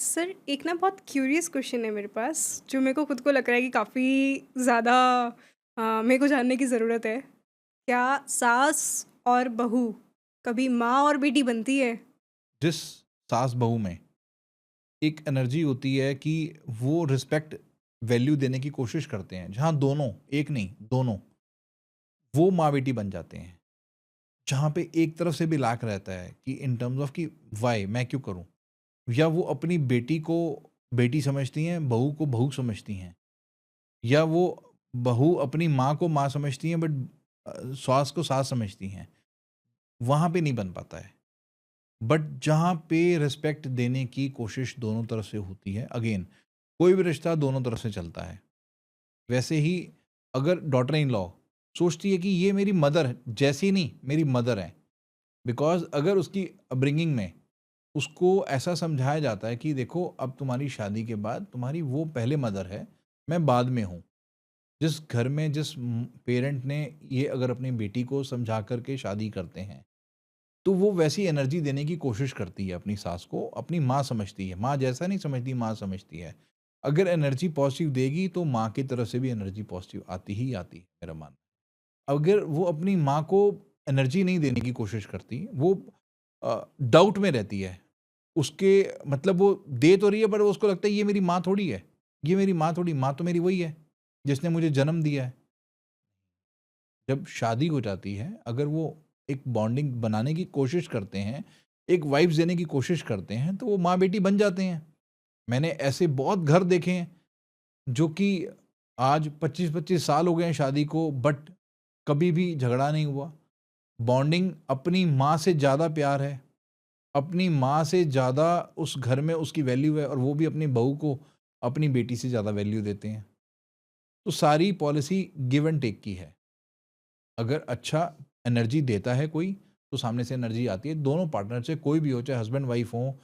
Sir एक ना बहुत क्यूरियस क्वेश्चन है मेरे पास, जो मेरे को खुद को लग रहा है कि काफ़ी ज़्यादा मेरे को जानने की ज़रूरत है। क्या सास और बहू कभी माँ और बेटी बनती है? जिस सास बहू में एक एनर्जी होती है कि वो रिस्पेक्ट वैल्यू देने की कोशिश करते हैं, जहाँ दोनों, एक नहीं दोनों, वो माँ बेटी बन जाते हैं। जहाँ पे एक तरफ से भी लाख रहता है कि इन टर्म्स ऑफ कि वाई मैं क्यों करूँ, या वो अपनी बेटी को बेटी समझती हैं, बहू को बहू समझती हैं, या वो बहू अपनी माँ को माँ समझती हैं, बट सास को सास समझती हैं। वहाँ पे नहीं बन पाता है। बट जहाँ पे रिस्पेक्ट देने की कोशिश दोनों तरफ से होती है, अगेन कोई भी रिश्ता दोनों तरफ से चलता है। वैसे ही अगर डॉटर इन लॉ सोचती है कि ये मेरी मदर है, जैसी नहीं मेरी मदर है, बिकॉज़ अगर उसकी अपब्रिंगिंग में उसको ऐसा समझाया जाता है कि देखो अब तुम्हारी शादी के बाद तुम्हारी वो पहले मदर है, मैं बाद में हूँ। जिस घर में जिस पेरेंट ने ये अगर अपनी बेटी को समझा कर के शादी करते हैं, तो वो वैसी एनर्जी देने की कोशिश करती है अपनी सास को, अपनी माँ समझती है। माँ जैसा नहीं समझती, माँ समझती है। अगर एनर्जी पॉज़िटिव देगी तो माँ की तरफ से भी एनर्जी पॉज़िटिव आती ही आती है, मेरा मानना है। अगर वो अपनी माँ को एनर्जी नहीं देने की कोशिश करती, वो डाउट में रहती है। उसके मतलब वो दे तो रही है, पर उसको लगता है ये मेरी माँ थोड़ी है, ये मेरी माँ थोड़ी, माँ तो मेरी वही है, जिसने मुझे जन्म दिया है। जब शादी हो जाती है, अगर वो एक बॉन्डिंग बनाने की कोशिश करते हैं, एक वाइब्स देने की कोशिश करते हैं, तो वो माँ-बेटी बन जाते हैं। मैंने ऐसे बहुत घर देखे हैं, जो कि आज 25-25 साल हो गए हैं शादी को, बट कभी भी झगड़ा नहीं हुआ। बॉन्डिंग अपनी माँ से ज़्यादा प्यार है, अपनी माँ से ज़्यादा उस घर में उसकी वैल्यू है, और वो भी अपनी बहू को अपनी बेटी से ज़्यादा वैल्यू देते हैं। तो सारी पॉलिसी गिव एंड टेक की है। अगर अच्छा एनर्जी देता है कोई, तो सामने से एनर्जी आती है। दोनों पार्टनर से, कोई भी हो, चाहे हस्बैंड वाइफ हो,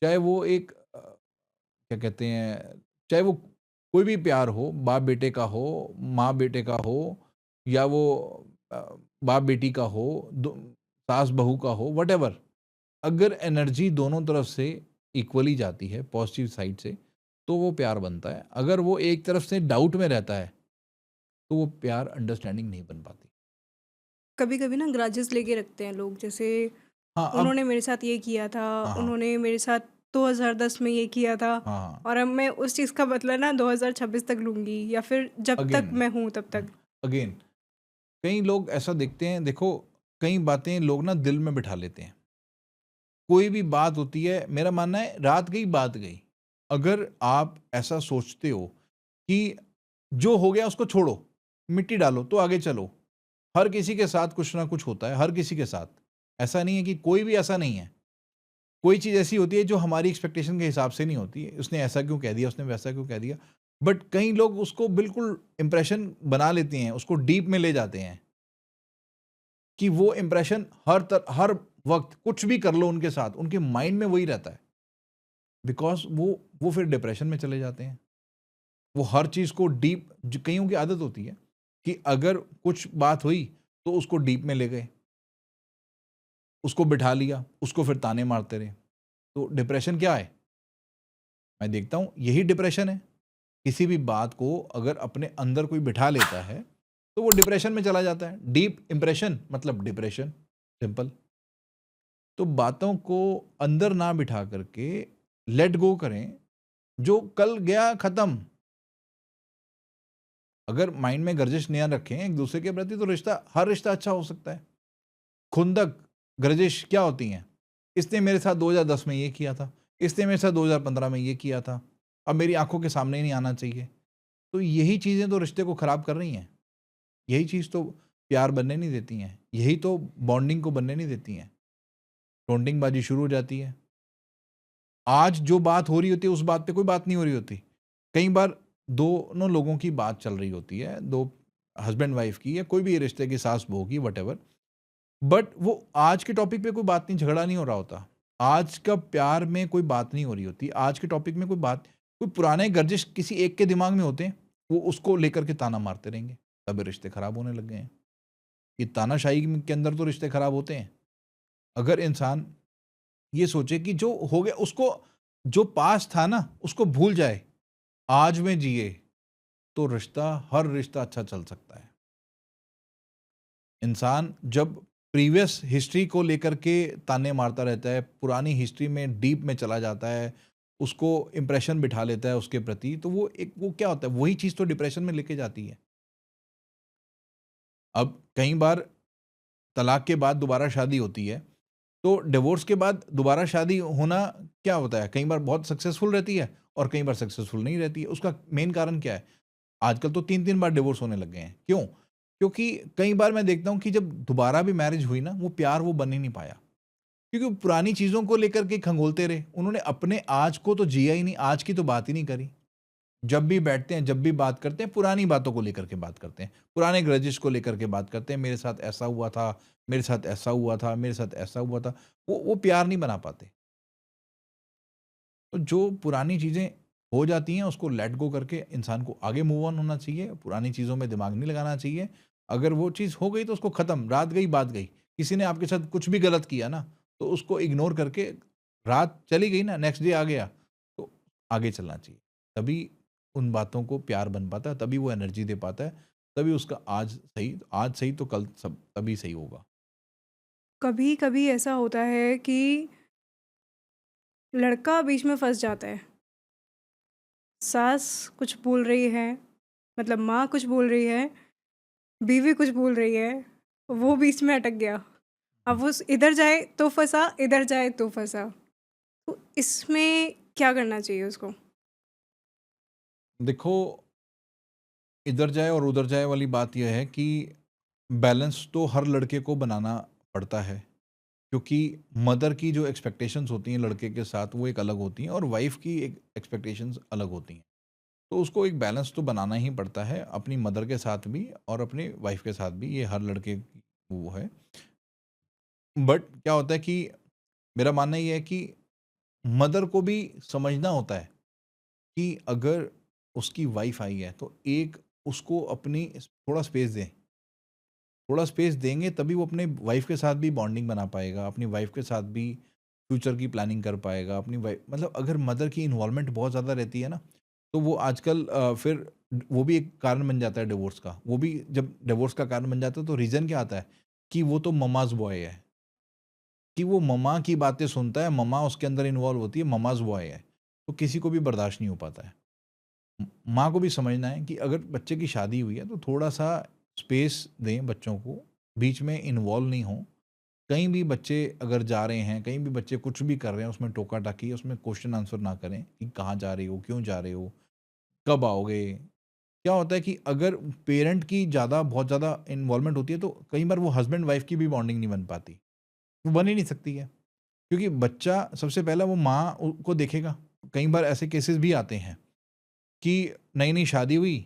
चाहे वो एक क्या कहते हैं, चाहे वो कोई भी प्यार हो, बाप बेटे का हो, माँ बेटे का हो, या वो अ, बाप बेटी का हो, सास बहू का हो, वटेवर। अगर एनर्जी दोनों तरफ से इक्वली जाती है पॉजिटिव साइड से, तो वो प्यार बनता है। अगर वो एक तरफ से डाउट में रहता है, तो वो प्यार अंडरस्टैंडिंग नहीं बन पाती। कभी-कभी ना ग्रजेस लेके रखते हैं लोग, जैसे हाँ, अब उन्होंने मेरे साथ ये किया था, हाँ, हाँ। उन्होंने मेरे साथ 2010 में ये किया था हाँ, हाँ। और अब मैं उस चीज़ का बदला ना 2026 तक लूँगी या फिर जब तक अगेन मैं हूँ तब तक। अगेन कई लोग ऐसा देखते हैं, देखो, कई बातें लोग ना दिल में बिठा लेते हैं। कोई भी बात होती है, मेरा मानना है रात गई बात गई। अगर आप ऐसा सोचते हो कि जो हो गया उसको छोड़ो, मिट्टी डालो तो आगे चलो। हर किसी के साथ कुछ ना कुछ होता है, हर किसी के साथ। ऐसा नहीं है कि कोई भी ऐसा नहीं है। कोई चीज़ ऐसी होती है जो हमारी एक्सपेक्टेशन के हिसाब से नहीं होती है। उसने ऐसा क्यों कह दिया, उसने वैसा क्यों कह दिया। बट कई लोग उसको बिल्कुल इम्प्रेशन बना लेते हैं, उसको डीप में ले जाते हैं कि वो इम्प्रेशन हर वक़्त कुछ भी कर लो उनके साथ, उनके माइंड में वही रहता है। बिकॉज़ वो फिर डिप्रेशन में चले जाते हैं। वो हर चीज़ को डीप, ज कइयों की आदत होती है कि अगर कुछ बात हुई, तो उसको डीप में ले गए, उसको बिठा लिया, उसको फिर ताने मारते रहे। तो डिप्रेशन क्या है? मैं देखता हूँ यही डिप्रेशन है। किसी भी बात को अगर अपने अंदर कोई बिठा लेता है, तो वो डिप्रेशन में चला जाता है। डीप इम्प्रेशन मतलब डिप्रेशन, सिंपल। तो बातों को अंदर ना बिठा करके लेट गो करें, जो कल गया खत्म। अगर माइंड में गर्जिश ना रखें एक दूसरे के प्रति, तो रिश्ता, हर रिश्ता अच्छा हो सकता है। खुंदक गर्जिश क्या होती हैं? इसने मेरे साथ 2010 में ये किया था, इसने मेरे साथ 2015 में ये किया था, अब मेरी आंखों के सामने ही नहीं आना चाहिए। तो यही चीज़ें तो रिश्ते को खराब कर रही हैं। यही चीज़ तो प्यार बनने नहीं देती हैं, यही तो बॉन्डिंग को बनने नहीं देती हैं। टोंटिंगबाजी शुरू हो जाती है। आज जो बात हो रही होती है, उस बात पे कोई बात नहीं हो रही होती। कई बार दोनों लोगों की बात चल रही होती है, 2 हस्बैंड वाइफ की, या कोई भी रिश्ते की, सास-बहू की, व्हाटएवर। बट वो आज के टॉपिक पे कोई बात नहीं, झगड़ा नहीं हो रहा होता। आज का प्यार में कोई बात नहीं हो रही होती। आज के टॉपिक में कोई पुराने गर्जिश किसी एक के दिमाग में होते हैं, वो उसको लेकर के ताना मारते रहेंगे। तब रिश्ते खराब होने लग गए हैं। ये तानाशाही के अंदर तो रिश्ते खराब होते हैं। अगर इंसान ये सोचे कि जो हो गया उसको, जो पास्ट था ना उसको भूल जाए, आज में जिए, तो हर रिश्ता अच्छा चल सकता है। इंसान जब प्रीवियस हिस्ट्री को लेकर के ताने मारता रहता है, पुरानी हिस्ट्री में डीप में चला जाता है, उसको इम्प्रेशन बिठा लेता है उसके प्रति, तो वो क्या होता है, वही चीज़ तो डिप्रेशन में लेके जाती है। अब कई बार तलाक के बाद दोबारा शादी होती है, तो डिवोर्स के बाद दोबारा शादी होना क्या होता है, कई बार बहुत सक्सेसफुल रहती है और कई बार सक्सेसफुल नहीं रहती है। उसका मेन कारण क्या है? आजकल तो 3-3 बार डिवोर्स होने लग गए हैं। क्यों? क्योंकि कई बार मैं देखता हूँ कि जब दोबारा भी मैरिज हुई ना, वो प्यार वो बन ही नहीं पाया। क्योंकि वो पुरानी चीज़ों को लेकर के खंगोलते रहे। उन्होंने अपने आज को तो जिया ही नहीं, आज की तो बात ही नहीं करी। जब भी बैठते हैं, जब भी बात करते हैं, पुरानी बातों को लेकर के बात करते हैं। पुराने ग्रजेस को लेकर के बात करते हैं, मेरे साथ ऐसा हुआ था, मेरे साथ ऐसा हुआ था, मेरे साथ ऐसा हुआ था। वो प्यार नहीं बना पाते। तो जो पुरानी चीज़ें हो जाती हैं उसको लेट गो करके इंसान को आगे मूव ऑन होना चाहिए, पुरानी चीज़ों में दिमाग नहीं लगाना चाहिए। अगर वो चीज़ हो गई तो उसको ख़त्म, रात गई बात गई। किसी ने आपके साथ कुछ भी गलत किया ना, तो उसको इग्नोर करके रात चली गई ना, नेक्स्ट डे आ गया, तो आगे चलना चाहिए। तभी उन बातों को प्यार बन पाता है, तभी वो एनर्जी दे पाता है, तभी उसका आज सही तो कल सब तभी सही होगा। कभी-कभी ऐसा होता है कि लड़का बीच में फँस जाता है। सास कुछ बोल रही है, मतलब माँ कुछ बोल रही है, बीवी कुछ बोल रही है, वो बीच में अटक गया। अब वो इधर जाए तो फँसा, इधर जाए तो फँसा। तो इसमें क्या करना चाहिए उसको? देखो, इधर जाए और उधर जाए वाली बात यह है कि बैलेंस तो हर लड़के को बनाना पड़ता है, क्योंकि मदर की जो एक्सपेक्टेशंस होती हैं लड़के के साथ वो एक अलग होती हैं और वाइफ की एक एक्सपेक्टेशंस अलग होती हैं। तो उसको एक बैलेंस तो बनाना ही पड़ता है, अपनी मदर के साथ भी और अपनी वाइफ के साथ भी, ये हर लड़के की वो है। बट क्या होता है कि मेरा मानना ये है कि मदर को भी समझना होता है कि अगर उसकी वाइफ आई है तो एक उसको अपनी थोड़ा स्पेस दें। थोड़ा स्पेस देंगे तभी वो अपने वाइफ के साथ भी बॉन्डिंग बना पाएगा, अपनी वाइफ के साथ भी फ्यूचर की प्लानिंग कर पाएगा। अपनी वाइफ मतलब अगर मदर की इन्वॉल्वमेंट बहुत ज़्यादा रहती है ना, तो वो आजकल फिर वो भी एक कारण बन जाता है डिवोर्स का। वो भी जब डिवोर्स का कारण बन जाता है तो रीज़न क्या आता है कि वो तो ममाज़ बॉय है, कि वो ममा की बातें सुनता है, ममा उसके अंदर इन्वॉल्व होती है, ममाज़ बॉय है। तो किसी को भी बर्दाश्त नहीं हो पाता है। माँ को भी समझना है कि अगर बच्चे की शादी हुई है तो थोड़ा-सा स्पेस दें बच्चों को, बीच में इन्वॉल्व नहीं हों। कहीं भी बच्चे अगर जा रहे हैं, कहीं भी बच्चे कुछ भी कर रहे हैं, उसमें टोका-टाकी, उसमें क्वेश्चन आंसर ना करें कि कहाँ जा रहे हो, क्यों जा रहे हो, कब आओगे? क्या होता है कि अगर पेरेंट की बहुत ज़्यादा इन्वॉल्वमेंट होती है तो कई बार वो हस्बैंड वाइफ की भी बॉन्डिंग नहीं बन पाती। वो बन ही नहीं सकती है, क्योंकि बच्चा सबसे पहला वो माँ को देखेगा। कई बार ऐसे केसेस भी आते हैं कि नई-नई शादी हुई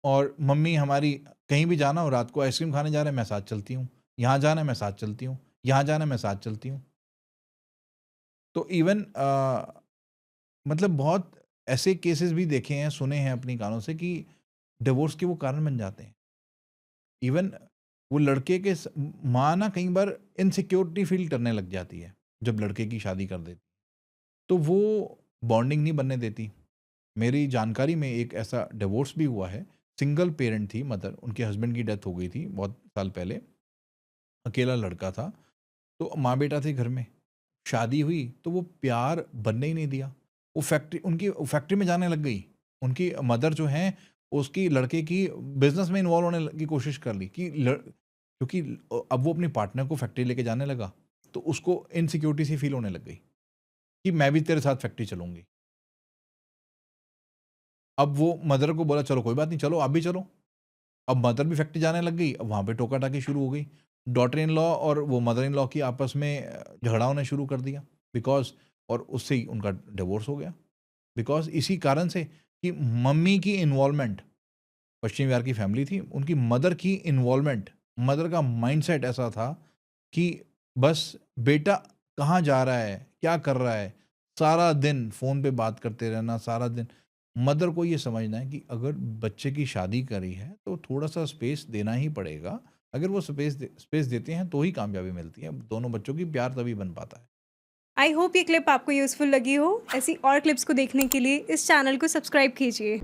और मम्मी हमारी कहीं भी जाना हो, रात को आइसक्रीम खाने जा रहे हैं, मैं साथ चलती हूँ। यहाँ जाना है, मैं साथ चलती हूँ। यहाँ जाना है, मैं साथ चलती हूँ। तो इवन मतलब बहुत ऐसे केसेस भी देखे हैं, सुने हैं अपनी कानों से कि डिवोर्स के वो कारण बन जाते हैं। इवन वो लड़के के माँ ना कई बार इनसिक्योरिटी फील करने लग जाती है, जब लड़के की शादी कर देती। तो वो बॉन्डिंग नहीं बनने देती। मेरी जानकारी में एक ऐसा डिवोर्स भी हुआ है। सिंगल पेरेंट थी मदर, उनके हस्बैंड की डेथ हो गई थी बहुत साल पहले। अकेला लड़का था, तो माँ-बेटा थे घर में। शादी हुई तो वो प्यार बनने ही नहीं दिया। वो फैक्ट्री में जाने लग गई। उनकी मदर जो हैं, उसकी लड़के की बिज़नेस में इन्वॉल्व होने की कोशिश कर ली कि क्योंकि अब वो अपने पार्टनर को फैक्ट्री लेके जाने लगा, तो उसको इनसिक्योरिटी सी फील होने लग गई कि मैं भी तेरे साथ फैक्ट्री चलूँगी। अब वो मदर को बोला चलो कोई बात नहीं, चलो आप भी चलो। अब मदर भी फैक्ट्री जाने लग गई, अब वहाँ पे टोका-टाकी शुरू हो गई। डॉटर इन लॉ और वो मदर इन लॉ की आपस में झगड़ा होना शुरू कर दिया, बिकॉज़ और उससे ही उनका डिवोर्स हो गया। बिकॉज़ इसी कारण से कि मम्मी की इन्वॉल्वमेंट, पश्चिमी बिहार की फैमिली थी, उनकी मदर की इन्वॉल्वमेंट, मदर का माइंडसेट ऐसा था कि बस बेटा कहाँ जा रहा है, क्या कर रहा है, सारा दिन फ़ोन पे बात करते रहना, सारा दिन। मदर को ये समझना है कि अगर बच्चे की शादी करी है, तो थोड़ा-सा स्पेस देना ही पड़ेगा। अगर वो स्पेस देते हैं, तो ही कामयाबी मिलती है। दोनों बच्चों की प्यार तभी बन पाता है। आई होप ये क्लिप आपको यूज़फुल लगी हो। ऐसी और क्लिप्स को देखने के लिए इस चैनल को सब्सक्राइब कीजिए।